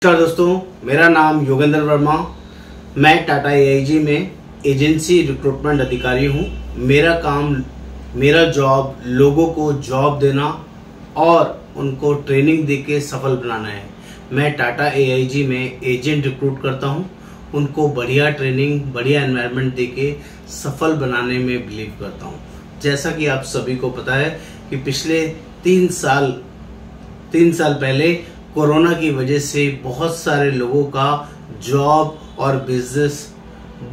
नमस्कार दोस्तों, मेरा नाम योगेंद्र वर्मा। मैं टाटा AIG में एजेंसी रिक्रूटमेंट अधिकारी हूँ। मेरा जॉब लोगों को जॉब देना और उनको ट्रेनिंग देके सफल बनाना है। मैं टाटा AIG में एजेंट रिक्रूट करता हूँ, उनको बढ़िया ट्रेनिंग, बढ़िया एनवायरनमेंट देके सफल बनाने में बिलीव करता हूँ। जैसा कि आप सभी को पता है कि पिछले 3 साल पहले कोरोना की वजह से बहुत सारे लोगों का जॉब और बिजनेस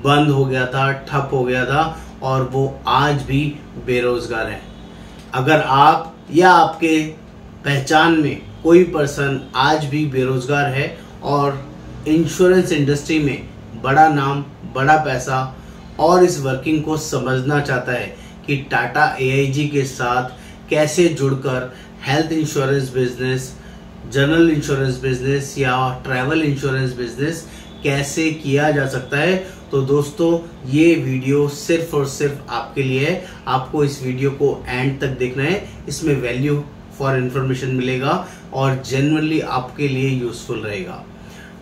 बंद हो गया था, ठप हो गया था और वो आज भी बेरोजगार हैं। अगर आप या आपके पहचान में कोई पर्सन आज भी बेरोजगार है और इंश्योरेंस इंडस्ट्री में बड़ा नाम, बड़ा पैसा और इस वर्किंग को समझना चाहता है कि टाटा AIG के साथ कैसे जुड़कर health insurance business, general insurance business या ट्रैवल इंश्योरेंस बिजनेस कैसे किया जा सकता है, तो दोस्तों ये वीडियो सिर्फ और सिर्फ आपके लिए है। आपको इस वीडियो को एंड तक देखना है। इसमें वैल्यू फॉर इंफॉर्मेशन मिलेगा और जेन्युइनली आपके लिए यूजफुल रहेगा।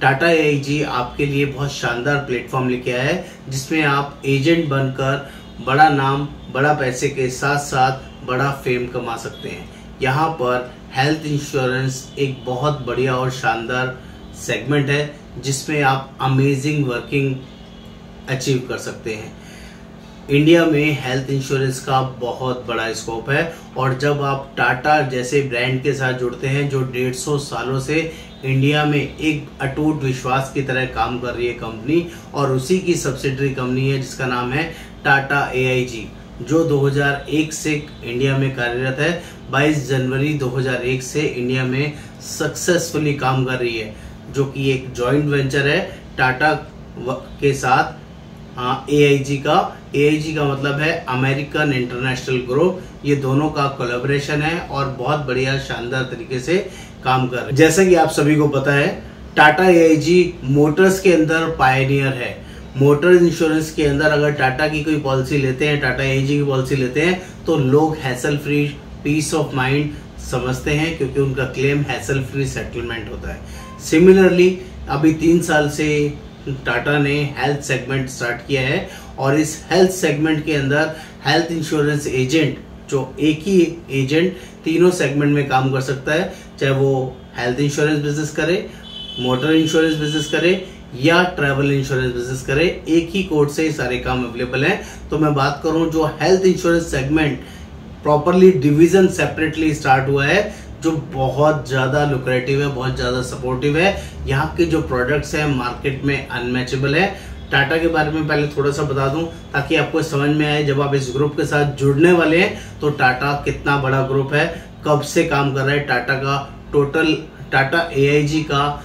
टाटा AIG आपके लिए बहुत शानदार प्लेटफॉर्म लेके आया है, जिसमें आप एजेंट बनकर बड़ा नाम, बड़ा पैसे के साथ साथ बड़ा फेम कमा सकते हैं। यहाँ पर हेल्थ इंश्योरेंस एक बहुत बढ़िया और शानदार सेगमेंट है, जिसमें आप अमेजिंग वर्किंग अचीव कर सकते हैं। इंडिया में हेल्थ इंश्योरेंस का बहुत बड़ा स्कोप है और जब आप टाटा जैसे ब्रांड के साथ जुड़ते हैं, जो 150 सालों से इंडिया में एक अटूट विश्वास की तरह काम कर रही है कंपनी, और उसी की सब्सिडरी कंपनी है जिसका नाम है टाटा AIG, जो 2001 से इंडिया में कार्यरत है। 22 जनवरी 2001 से इंडिया में सक्सेसफुली काम कर रही है, जो कि एक जॉइंट वेंचर है टाटा के साथ AIG का मतलब है अमेरिकन इंटरनेशनल ग्रुप। ये दोनों का कोलैबोरेशन है और बहुत बढ़िया शानदार तरीके से काम कर रहे हैं। जैसा कि आप सभी को पता है, टाटा AIG मोटर्स के अंदर पायनियर है। मोटर इंश्योरेंस के अंदर अगर टाटा की कोई पॉलिसी लेते हैं, टाटा AIG की पॉलिसी लेते हैं, तो लोग hassle free, peace of mind समझते हैं, क्योंकि उनका क्लेम हैसल फ्री सेटलमेंट होता है। सिमिलरली अभी 3 साल से टाटा ने हेल्थ सेगमेंट स्टार्ट किया है और इस हेल्थ सेगमेंट के अंदर हेल्थ इंश्योरेंस एजेंट, जो एक ही एजेंट तीनों सेगमेंट में काम कर सकता है, चाहे वो हेल्थ इंश्योरेंस बिजनेस करे, मोटर इंश्योरेंस बिजनेस करे या ट्रैवल इंश्योरेंस बिजनेस करे, एक ही कोड से सारे काम अवेलेबल हैं। तो मैं बात करूं जो health insurance segment properly division separately start हुआ है, जो बहुत ज्यादा लुक्रेटिव है, बहुत ज्यादा सपोर्टिव है। यहाँ के जो प्रोडक्ट्स हैं मार्केट में अनमैचेबल है। टाटा के बारे में पहले थोड़ा सा बता दूं ताकि आपको समझ में आए, जब आप इस ग्रुप के साथ जुड़ने वाले हैं तो टाटा कितना बड़ा ग्रुप है, कब से काम कर रहा है। टाटा AIG का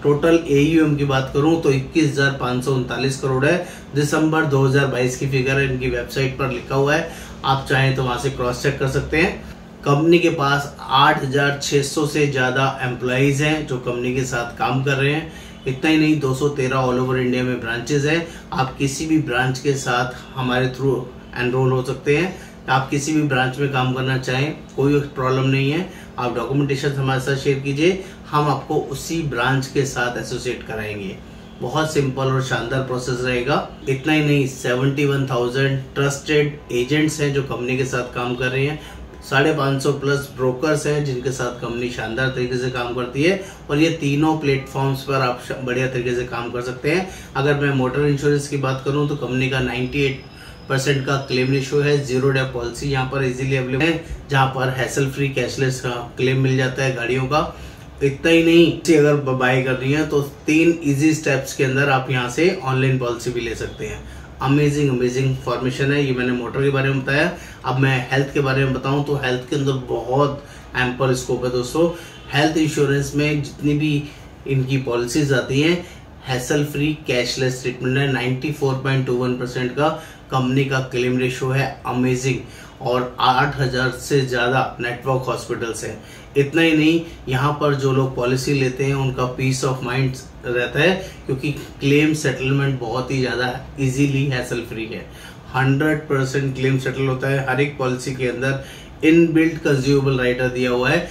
टोटल AUM की बात करूं तो 21,539 करोड़ है। दिसंबर 2022 की फिगर है, इनकी वेबसाइट पर लिखा हुआ है, आप चाहें तो वहां से क्रॉस चेक कर सकते हैं। कंपनी के पास 8,600 से ज्यादा एम्प्लॉइज हैं जो कंपनी के साथ काम कर रहे हैं। इतना ही नहीं, 213 ऑल ओवर इंडिया में ब्रांचेस हैं। आप किसी भी ब्रांच के साथ हमारे थ्रू एनरोल हो सकते हैं। आप किसी भी ब्रांच में काम करना चाहें, कोई प्रॉब्लम नहीं है। आप डॉक्यूमेंटेशन हमारे साथ शेयर कीजिए, हम आपको उसी ब्रांच के साथ एसोसिएट कराएंगे। बहुत सिंपल और शानदार प्रोसेस रहेगा। इतना ही नहीं, 71,000 ट्रस्टेड एजेंट्स हैं जो कंपनी के साथ काम कर रहे हैं। 550 प्लस ब्रोकर्स हैं जिनके साथ कंपनी शानदार तरीके से काम करती है, और ये तीनों प्लेटफॉर्म्स पर आप बढ़िया तरीके से काम कर सकते हैं। अगर मैं मोटर इंश्योरेंस की बात करूं तो कंपनी का 98% का क्लेम रेशियो है। 0 डेप पॉलिसी यहाँ पर इजीली अवेलेबल है, जहाँ पर हैसल फ्री कैशलेस का क्लेम मिल जाता है गाड़ियों का। इतना ही नहीं, अगर बाय कर रही है तो 3 इजी स्टेप्स के अंदर आप यहाँ से ऑनलाइन पॉलिसी भी ले सकते हैं। अमेजिंग फॉर्मेशन है। ये मैंने मोटर के बारे में बताया। अब मैं हेल्थ के बारे में बताऊं तो हेल्थ के अंदर बहुत एम्पल स्कोप है दोस्तों। हेल्थ इंश्योरेंस में जितनी भी इनकी पॉलिसीज आती हैं, हैसल फ्री कैशलेस ट्रीटमेंट है। 94.21% का कंपनी का क्लेम रेशियो है, अमेजिंग, और 8,000 से ज्यादा नेटवर्क हॉस्पिटल्स हैं। इतना ही नहीं, यहाँ पर जो लोग पॉलिसी लेते हैं उनका पीस ऑफ माइंड रहता है, क्योंकि क्लेम सेटलमेंट बहुत ही ज्यादा इजीली हैसल फ्री है। 100% क्लेम सेटल होता है। हर एक पॉलिसी के अंदर इनबिल्ट कंज्यूमेबल राइटर दिया हुआ है।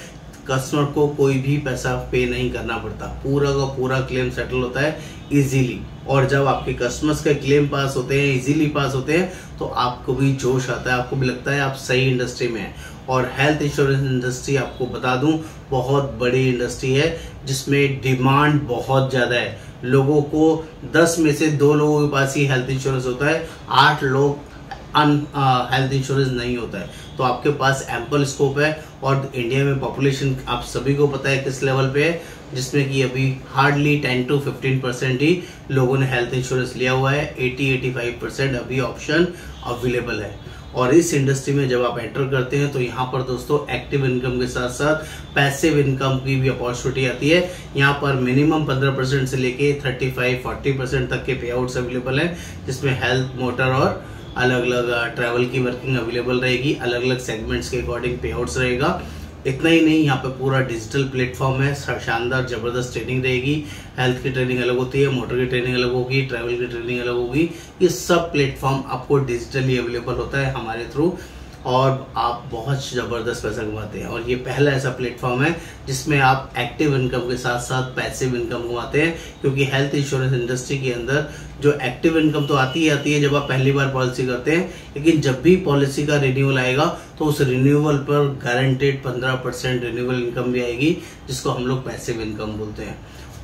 कस्टमर को कोई भी पैसा पे नहीं करना पड़ता, पूरा का पूरा क्लेम सेटल होता है इजीली। और जब आपके कस्टमर्स के क्लेम पास होते हैं, इजीली पास होते हैं, तो आपको भी जोश आता है, आपको भी लगता है आप सही इंडस्ट्री में हैं। और हेल्थ इंश्योरेंस इंडस्ट्री आपको बता दूं बहुत बड़ी इंडस्ट्री है जिसमें डिमांड बहुत ज़्यादा है। लोगों को 10 में से 2 लोगों के पास ही हेल्थ इंश्योरेंस होता है, 8 लोग हेल्थ इंश्योरेंस नहीं होता है। तो आपके पास एम्पल स्कोप है। और इंडिया में पॉपुलेशन आप सभी को पता है किस लेवल पे है, जिसमें कि अभी हार्डली 10 to 15% ही लोगों ने हेल्थ इंश्योरेंस लिया हुआ है। 80-85% अभी ऑप्शन अवेलेबल है। और इस इंडस्ट्री में जब आप एंटर करते हैं तो यहाँ पर दोस्तों एक्टिव इनकम के साथ साथ पैसिव इनकम की भी अपॉर्चुनिटी आती है। यहाँ पर मिनिमम 15% से लेके 35-40% तक के पे आउट्स अवेलेबल हैं, जिसमें हेल्थ, मोटर और अलग अलग ट्रैवल की वर्किंग अवेलेबल रहेगी। अलग अलग सेगमेंट्स के अकॉर्डिंग पे आउट्स रहेगा। इतना ही नहीं, यहाँ पे पूरा डिजिटल प्लेटफॉर्म है, शानदार जबरदस्त ट्रेनिंग रहेगी। हेल्थ की ट्रेनिंग अलग होती है, मोटर की ट्रेनिंग अलग होगी, ट्रैवल की ट्रेनिंग अलग होगी। ये सब प्लेटफॉर्म आपको डिजिटली अवेलेबल होता है हमारे थ्रू, और आप बहुत ज़बरदस्त पैसा कमाते हैं। और ये पहला ऐसा प्लेटफॉर्म है जिसमें आप एक्टिव इनकम के साथ साथ पैसिव इनकम कमाते हैं। क्योंकि हेल्थ इंश्योरेंस इंडस्ट्री के अंदर जो एक्टिव इनकम तो आती है जब आप पहली बार पॉलिसी करते हैं, लेकिन जब भी पॉलिसी का रिन्यूअल आएगा तो उस रिन्यूअल पर गारंटेड 15% रिन्यूअल इनकम भी आएगी, जिसको हम लोग पैसिव इनकम बोलते हैं।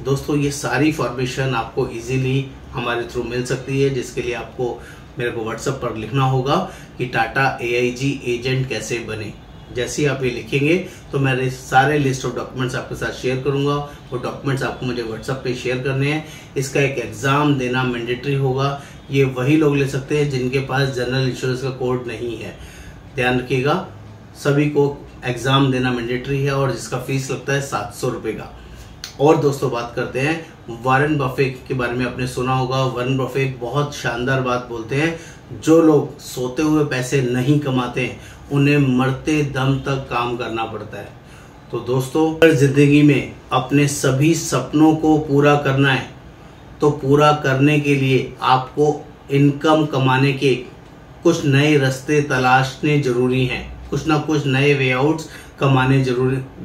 दोस्तों ये सारी फॉर्मेशन आपको इजीली हमारे थ्रू मिल सकती है, जिसके लिए आपको मेरे को व्हाट्सएप पर लिखना होगा कि टाटा AIG एजेंट कैसे बने। जैसे ही आप ये लिखेंगे तो मेरे सारे लिस्ट ऑफ डॉक्यूमेंट्स आपके साथ शेयर करूंगा। वो डॉक्यूमेंट्स आपको मुझे व्हाट्सएप पे शेयर करने हैं। इसका एक एग्जाम देना मैंडेटरी होगा। ये वही लोग ले सकते हैं जिनके पास जनरल इंश्योरेंस का कोड नहीं है। ध्यान रखिएगा, सभी को एग्जाम देना मैंडेटरी है और जिसका फीस लगता है 700 रुपये का। और दोस्तों बात करते हैं वॉरेन बफेट के बारे में। आपने सुना होगा, वॉरेन बफेट बहुत शानदार बात बोलते हैं, जो लोग सोते हुए पैसे नहीं कमाते हैं उन्हें मरते दम तक काम करना पड़ता है। तो दोस्तों अगर जिंदगी में अपने सभी सपनों को पूरा करना है तो पूरा करने के लिए आपको इनकम कमाने के कुछ नए रास्ते तलाशने जरूरी हैं। कुछ ना कुछ नए वे आउट्स कमाने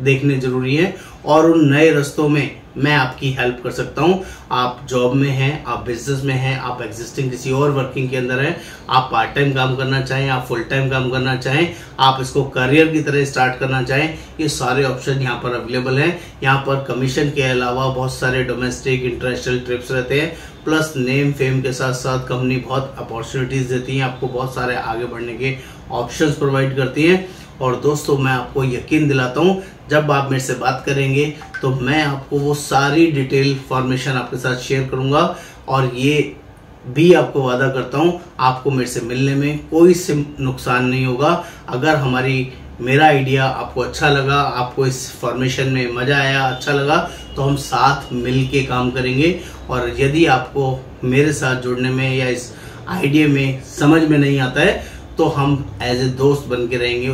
देखने जरूरी है। और उन नए रास्तों में मैं आपकी हेल्प कर सकता हूं। आप जॉब में हैं, आप बिजनेस में हैं, आप एग्जिस्टिंग किसी और वर्किंग के अंदर हैं, आप पार्ट टाइम काम करना चाहें, आप फुल टाइम काम करना चाहें, आप इसको करियर की तरह स्टार्ट करना चाहें, ये सारे ऑप्शन यहाँ पर अवेलेबल हैं। यहाँ पर कमीशन के अलावा बहुत सारे डोमेस्टिक इंटरनेशनल ट्रिप्स रहते हैं, प्लस नेम फेम के साथ साथ कंपनी बहुत अपॉर्चुनिटीज देती है, आपको बहुत सारे आगे बढ़ने के ऑप्शंस प्रोवाइड करती है। और दोस्तों मैं आपको यकीन दिलाता हूँ, जब आप मेरे से बात करेंगे तो मैं आपको वो सारी डिटेल फॉर्मेशन आपके साथ शेयर करूंगा। और ये भी आपको वादा करता हूँ, आपको मेरे से मिलने में कोई नुकसान नहीं होगा। अगर मेरा आइडिया आपको अच्छा लगा, आपको इस फॉर्मेशन में मजा आया, अच्छा लगा, तो हम साथ मिल के काम करेंगे। और यदि आपको मेरे साथ जुड़ने में या इस आइडिया में समझ में नहीं आता है तो हम एज ए दोस्त बन के रहेंगे।